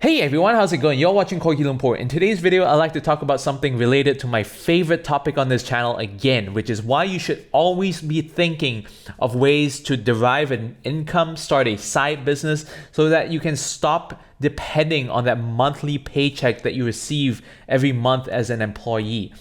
Hey everyone, how's it going? You're watching Koki Lumpur. In today's video, I'd like to talk about something related to my favorite topic on this channel again, which is why you should always be thinking of ways to derive an income, start a side business, so that you can stop depending on that monthly paycheck that you receive every month as an employee.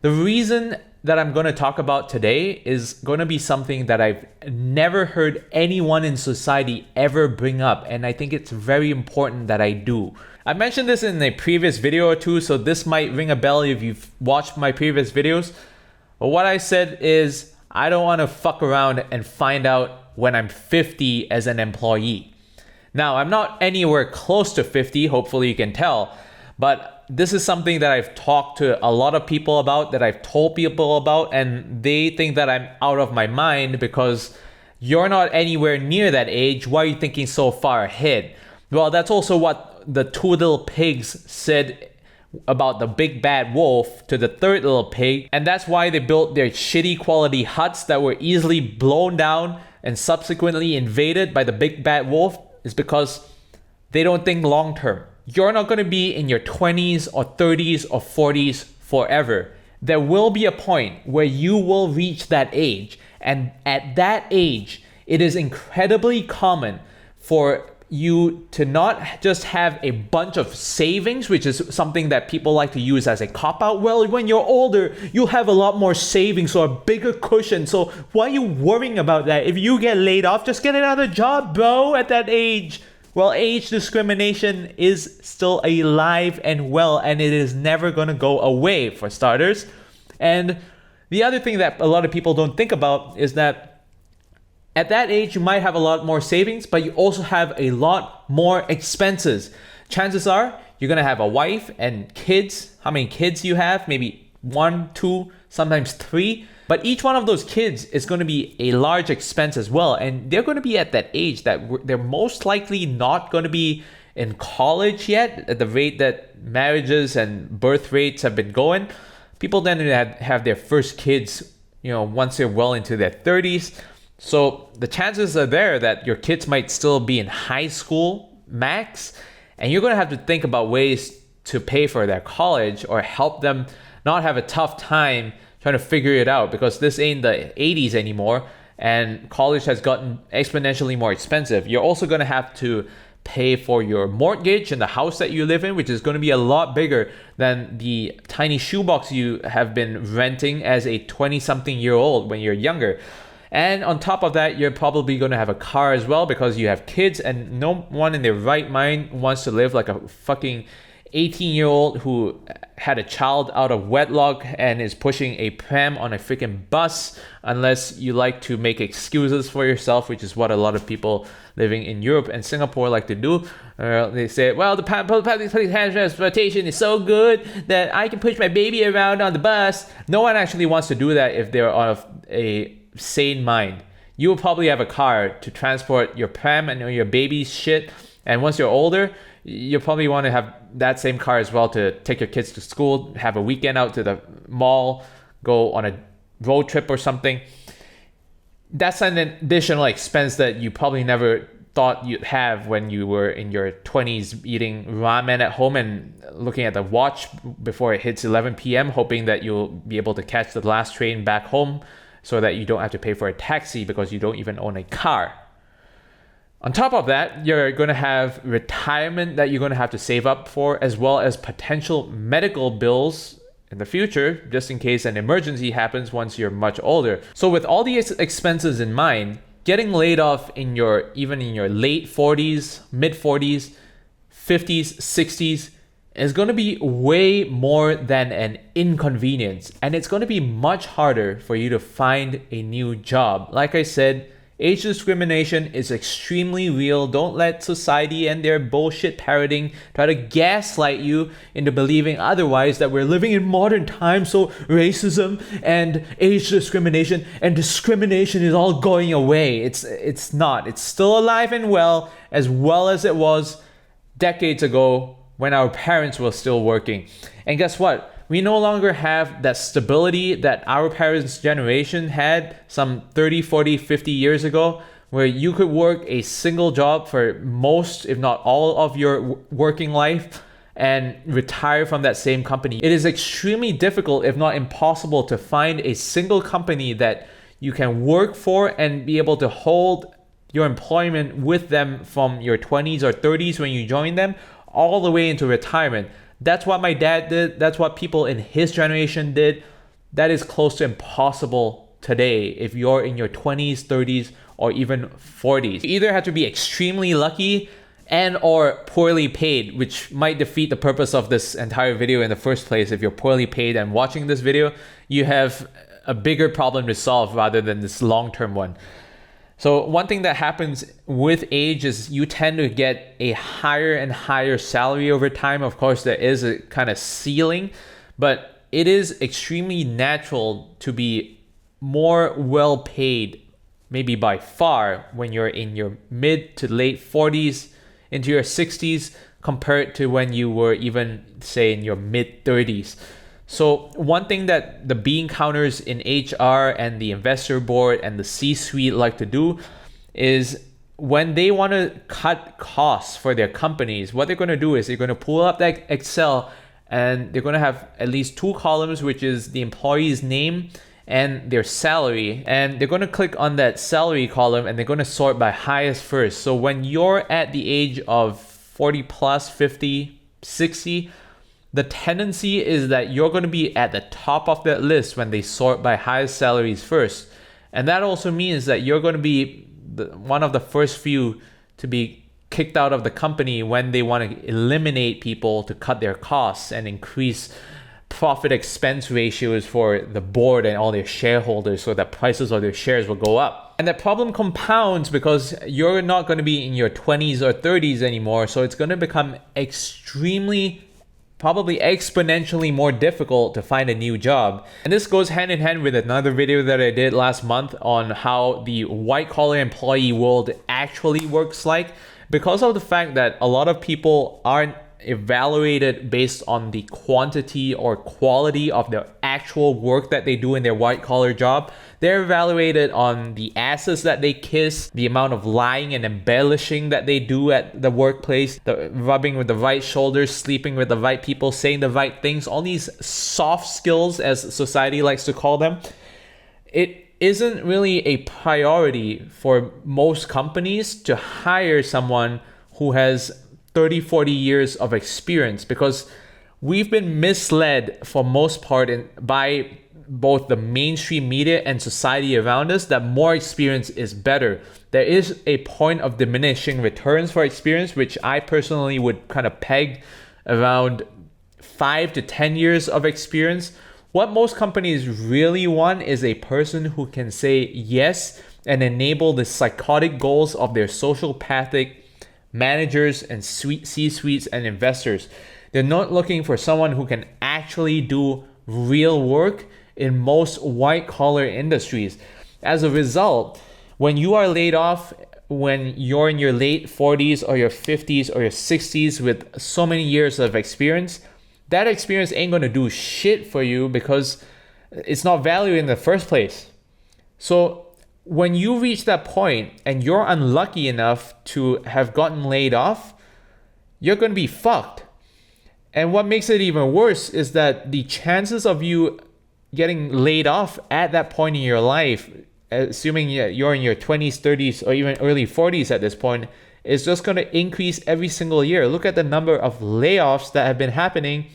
The reason that I'm going to talk about today is going to be something that I've never heard anyone in society ever bring up, and I think it's very important that I do. I mentioned this in a previous video or two, so this might ring a bell if you've watched my previous videos. But what I said is I don't want to fuck around and find out when I'm 50 as an employee. Now, I'm not anywhere close to 50, hopefully you can tell, but this is something that I've talked to a lot of people about, that I've told people about, and they think that I'm out of my mind because you're not anywhere near that age. Why are you thinking so far ahead? Well, that's also what the two little pigs said about the big bad wolf to the third little pig, and that's why they built their shitty quality huts that were easily blown down and subsequently invaded by the big bad wolf, is because they don't think long term. You're not going to be in your 20s or 30s or 40s forever. There will be a point where you will reach that age. And at that age, it is incredibly common for you to not just have a bunch of savings, which is something that people like to use as a cop-out. Well, when you're older, you'll have a lot more savings or a bigger cushion. So why are you worrying about that? If you get laid off, just get another job, bro, at that age. Well, age discrimination is still alive and well, and it is never going to go away, for starters. And the other thing that a lot of people don't think about is that at that age, you might have a lot more savings, but you also have a lot more expenses. Chances are you're going to have a wife and kids. How many kids you have? Maybe 1, 2, sometimes 3. But each one of those kids is going to be a large expense as well. And they're going to be at that age that they're most likely not going to be in college yet at the rate that marriages and birth rates have been going. People tend to have their first kids, once they're well into their 30s. So the chances are there that your kids might still be in high school max. And you're going to have to think about ways to pay for their college or help them not have a tough time trying to figure it out, because this ain't the 80s anymore and college has gotten exponentially more expensive. You're also going to have to pay for your mortgage in the house that you live in, which is going to be a lot bigger than the tiny shoebox you have been renting as a 20-something-year-old when you're younger. And on top of that, you're probably going to have a car as well because you have kids, and no one in their right mind wants to live like a fucking 18-year-old who had a child out of wedlock and is pushing a pram on a freaking bus, unless you like to make excuses for yourself, which is what a lot of people living in Europe and Singapore like to do. They say, well, the public transportation is so good that I can push my baby around on the bus. No one actually wants to do that if they're of a sane mind. You will probably have a car to transport your pram and your baby's shit, and once you're older, you probably want to have that same car as well to take your kids to school, have a weekend out to the mall, go on a road trip or something. That's an additional expense that you probably never thought you'd have when you were in your 20s eating ramen at home and looking at the watch before it hits 11 p.m., hoping that you'll be able to catch the last train back home so that you don't have to pay for a taxi because you don't even own a car. On top of that, you're going to have retirement that you're going to have to save up for, as well as potential medical bills in the future, just in case an emergency happens once you're much older. So with all these expenses in mind, getting laid off even in your late 40s, mid 40s, 50s, 60s is going to be way more than an inconvenience. And it's going to be much harder for you to find a new job. Like I said, age discrimination is extremely real. Don't let society and their bullshit parroting try to gaslight you into believing otherwise, that we're living in modern times, so racism and age discrimination and discrimination is all going away. It's not. It's still alive and well as it was decades ago when our parents were still working. And guess what? We no longer have that stability that our parents' generation had some 30, 40, 50 years ago, where you could work a single job for most, if not all, of your working life and retire from that same company. It is extremely difficult, if not impossible, to find a single company that you can work for and be able to hold your employment with them from your 20s or 30s when you join them all the way into retirement. That's what my dad did. That's what people in his generation did. That is close to impossible today if you're in your 20s, 30s, or even 40s. You either have to be extremely lucky and or poorly paid, which might defeat the purpose of this entire video in the first place. If you're poorly paid and watching this video, you have a bigger problem to solve rather than this long-term one. So one thing that happens with age is you tend to get a higher and higher salary over time. Of course, there is a kind of ceiling, but it is extremely natural to be more well paid, maybe by far, when you're in your mid to late 40s into your 60s compared to when you were even, say, in your mid 30s. So one thing that the bean counters in HR and the investor board and the C-suite like to do is when they want to cut costs for their companies, what they're going to do is they're going to pull up that Excel and they're going to have at least two columns, which is the employee's name and their salary. And they're going to click on that salary column and they're going to sort by highest first. So when you're at the age of 40 plus, 50, 60, the tendency is that you're going to be at the top of that list when they sort by highest salaries first. And that also means that you're going to be one of the first few to be kicked out of the company when they want to eliminate people to cut their costs and increase profit expense ratios for the board and all their shareholders so that prices of their shares will go up. And that problem compounds because you're not going to be in your 20s or 30s anymore. So it's going to become probably exponentially more difficult to find a new job. And this goes hand in hand with another video that I did last month on how the white collar employee world actually works like, because of the fact that a lot of people aren't evaluated based on the quantity or quality of the actual work that they do in their white collar job. They're evaluated on the asses that they kiss, the amount of lying and embellishing that they do at the workplace, the rubbing with the right shoulders, sleeping with the right people, saying the right things, all these soft skills as society likes to call them. It isn't really a priority for most companies to hire someone who has 30, 40 years of experience, because we've been misled for most part by both the mainstream media and society around us that more experience is better. There is a point of diminishing returns for experience, which I personally would kind of peg around 5 to 10 years of experience. What most companies really want is a person who can say yes and enable the psychotic goals of their sociopathic managers and C-suites and investors. They're not looking for someone who can actually do real work in most white collar industries. As a result, when you are laid off, when you're in your late 40s or your 50s or your 60s with so many years of experience, that experience ain't gonna do shit for you because it's not valued in the first place. So when you reach that point and you're unlucky enough to have gotten laid off, you're going to be fucked. And what makes it even worse is that the chances of you getting laid off at that point in your life, assuming you're in your 20s, 30s, or even early 40s at this point, is just going to increase every single year. Look at the number of layoffs that have been happening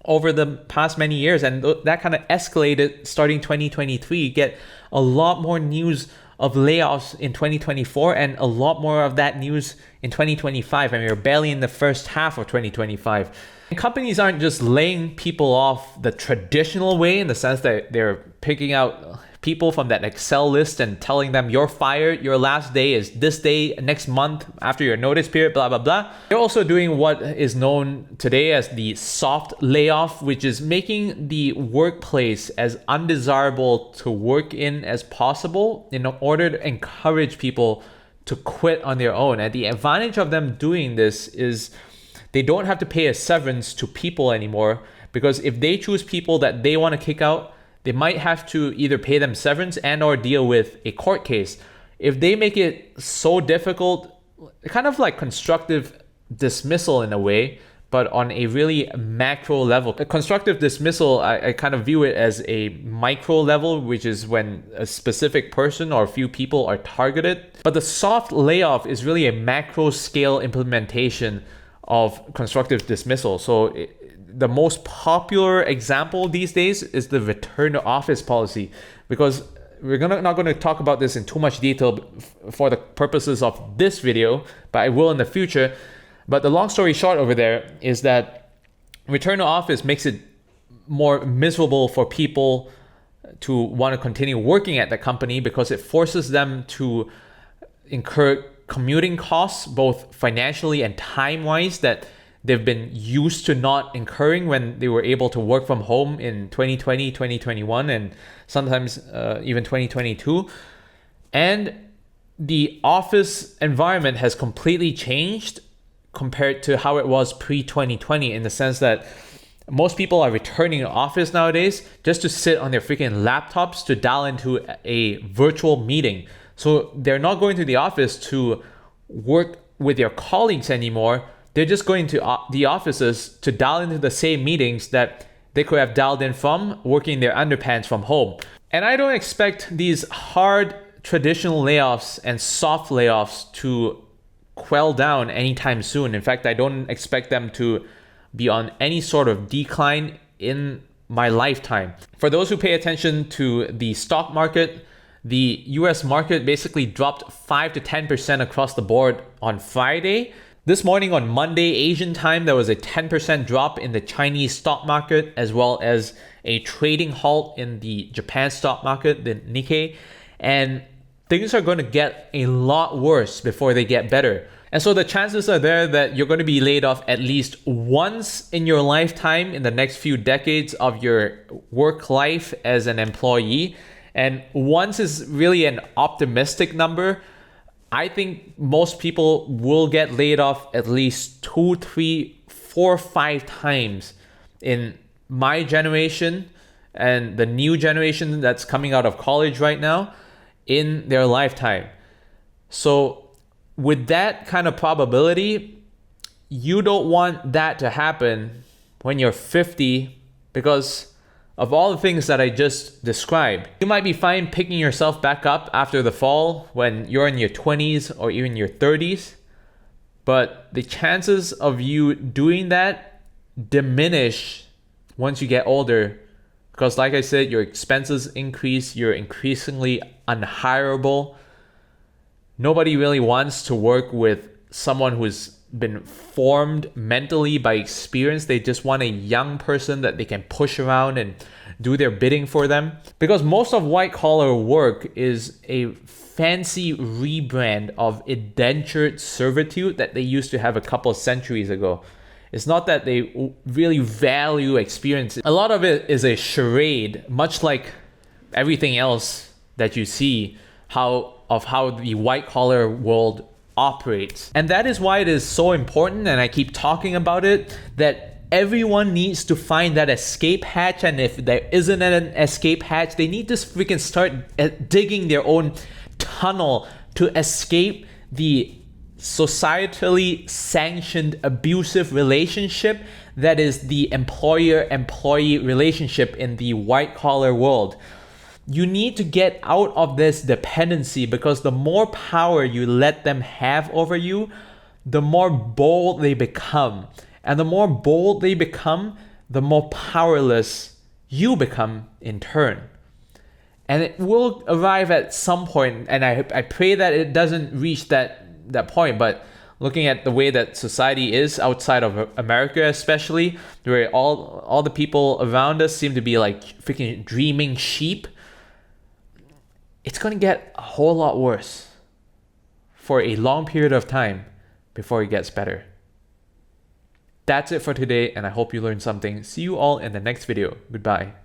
over the past many years, and that kind of escalated starting 2023. You get a lot more news of layoffs in 2024 and a lot more of that news in 2025, and we're barely in the first half of 2025. And companies aren't just laying people off the traditional way, in the sense that they're picking out people from that Excel list and telling them you're fired, your last day is this day next month after your notice period, blah, blah, blah. They're also doing what is known today as the soft layoff, which is making the workplace as undesirable to work in as possible in order to encourage people to quit on their own. And the advantage of them doing this is they don't have to pay a severance to people anymore, because if they choose people that they want to kick out, they might have to either pay them severance and or deal with a court case. if they make it so difficult, kind of like constructive dismissal in a way, but on a really macro level. A constructive dismissal, I kind of view it as a micro level, which is when a specific person or a few people are targeted. But the soft layoff is really a macro scale implementation of constructive dismissal. So the most popular example these days is the return to office policy, because we're not going to talk about this in too much detail for the purposes of this video, but I will in the future. But the long story short over there is that return to office makes it more miserable for people to want to continue working at the company, because it forces them to incur commuting costs, both financially and time-wise, that they've been used to not incurring when they were able to work from home in 2020, 2021, and sometimes even 2022. And the office environment has completely changed compared to how it was pre-2020, in the sense that most people are returning to office nowadays just to sit on their freaking laptops to dial into a virtual meeting. So they're not going to the office to work with their colleagues anymore. They're just going to the offices to dial into the same meetings that they could have dialed in from working their underpants from home. And I don't expect these hard traditional layoffs and soft layoffs to quell down anytime soon. In fact, I don't expect them to be on any sort of decline in my lifetime. For those who pay attention to the stock market, the US market basically dropped 5 to 10% across the board on Friday. This morning on Monday, Asian time, there was a 10% drop in the Chinese stock market, as well as a trading halt in the Japan stock market, the Nikkei. And things are going to get a lot worse before they get better. And so the chances are there that you're going to be laid off at least once in your lifetime in the next few decades of your work life as an employee. And once is really an optimistic number. I think most people will get laid off at least 2, 3, 4, 5 times in my generation and the new generation that's coming out of college right now in their lifetime. So with that kind of probability, you don't want that to happen when you're 50, because of all the things that I just described. You might be fine picking yourself back up after the fall when you're in your 20s or even your 30s, but the chances of you doing that diminish once you get older, because like I said, your expenses increase, you're increasingly unhireable. Nobody really wants to work with someone who's been formed mentally by experience. They just want a young person that they can push around and do their bidding for them. Because most of white collar work is a fancy rebrand of indentured servitude that they used to have a couple of centuries ago. It's not that they really value experience. A lot of it is a charade, much like everything else that you see how the white collar world operates. And that is why it is so important, and I keep talking about it, that everyone needs to find that escape hatch. And if there isn't an escape hatch, they need to freaking start digging their own tunnel to escape the societally sanctioned abusive relationship that is the employer-employee relationship in the white-collar world. You need to get out of this dependency, because the more power you let them have over you, the more bold they become. And the more bold they become, the more powerless you become in turn. And it will arrive at some point, and I pray that it doesn't reach that point, but looking at the way that society is outside of America especially, where all the people around us seem to be like freaking dreaming sheep, it's going to get a whole lot worse for a long period of time before it gets better. That's it for today, and I hope you learned something. See you all in the next video. Goodbye.